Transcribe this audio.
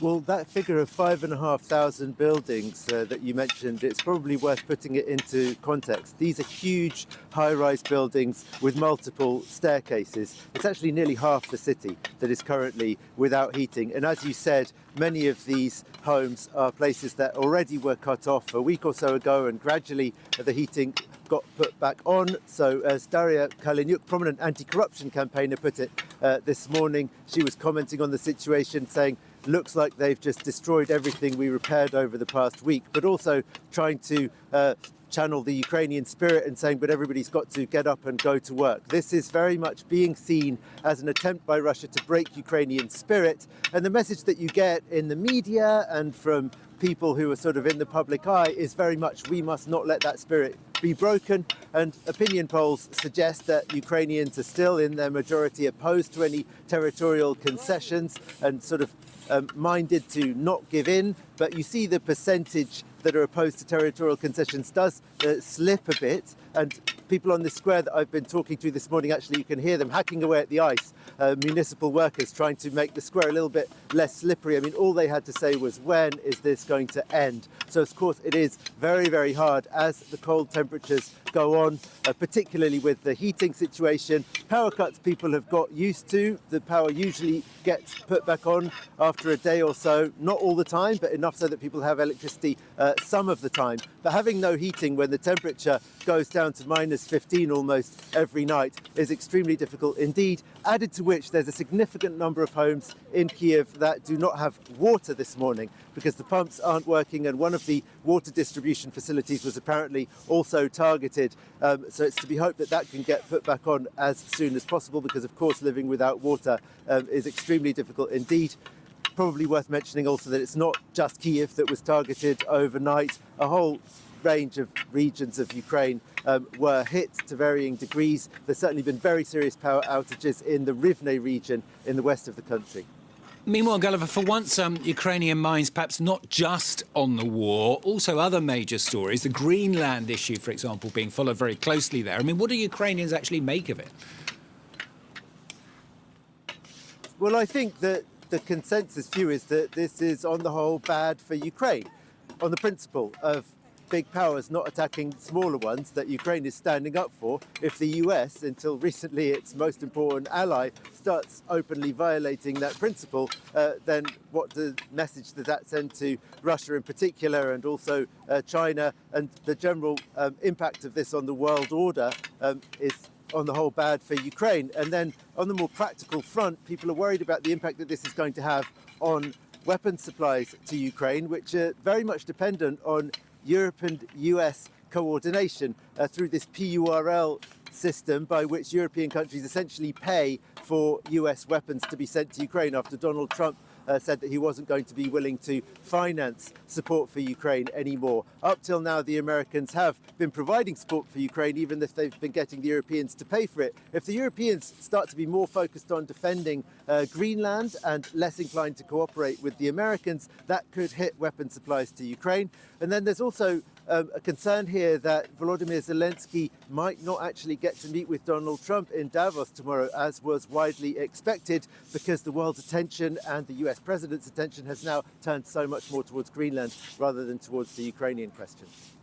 Well, that figure of 5,500 buildings that you mentioned, it's probably worth putting it into context. These are huge high-rise buildings with multiple staircases. It's actually nearly half the city that is currently without heating. And as you said, many of these homes are places that already were cut off a week or so ago, and gradually the heating got put back on. So as Daria Kalinyuk, prominent anti-corruption campaigner, put it this morning, she was commenting on the situation, saying, looks like they've just destroyed everything we repaired over the past week, but also trying to channel the Ukrainian spirit and saying, but everybody's got to get up and go to work. This is very much being seen as an attempt by Russia to break Ukrainian spirit. And the message that you get in the media and from people who are sort of in the public eye is very much, we must not let that spirit be broken. And opinion polls suggest that Ukrainians are still in their majority opposed to any territorial concessions and sort of minded to not give in. But you see the percentage that are opposed to territorial concessions does slip a bit. And people on the square that I've been talking to this morning, actually, you can hear them hacking away at the ice. Municipal workers trying to make the square a little bit less slippery. I mean, all they had to say was, when is this going to end? So, of course, it is very, very hard as the cold temperatures go on, particularly with the heating situation. Power cuts people have got used to. The power usually gets put back on after a day or so. Not all the time, but enough so that people have electricity some of the time. But having no heating when the temperature goes down to minus 15 almost every night is extremely difficult indeed, added to which there's a significant number of homes in Kyiv that do not have water this morning because the pumps aren't working, and one of the water distribution facilities was apparently also targeted. So it's to be hoped that that can get put back on as soon as possible, because of course living without water is extremely difficult indeed. Probably worth mentioning also that it's not just Kyiv that was targeted overnight. A whole range of regions of Ukraine were hit to varying degrees. There's certainly been very serious power outages in the Rivne region in the west of the country. Meanwhile, Gulliver, for once, Ukrainian minds perhaps not just on the war, also other major stories, the Greenland issue, for example, being followed very closely there. I mean, what do Ukrainians actually make of it? Well, I think that the consensus view is that this is, on the whole, bad for Ukraine, on the principle of big powers not attacking smaller ones that Ukraine is standing up for. If the US, until recently its most important ally, starts openly violating that principle, then what the message does that send to Russia in particular, and also China, and the general impact of this on the world order is on the whole bad for Ukraine. And then on the more practical front, people are worried about the impact that this is going to have on weapon supplies to Ukraine, which are very much dependent on Europe and US coordination through this PURL system, by which European countries essentially pay for US weapons to be sent to Ukraine after Donald Trump said that he wasn't going to be willing to finance support for Ukraine anymore. Up till now, the Americans have been providing support for Ukraine, even if they've been getting the Europeans to pay for it. If the Europeans start to be more focused on defending Greenland and less inclined to cooperate with the Americans, that could hit weapon supplies to Ukraine. And then there's also a concern here that Volodymyr Zelenskyy might not actually get to meet with Donald Trump in Davos tomorrow, as was widely expected, because the world's attention and the US president's attention has now turned so much more towards Greenland rather than towards the Ukrainian question.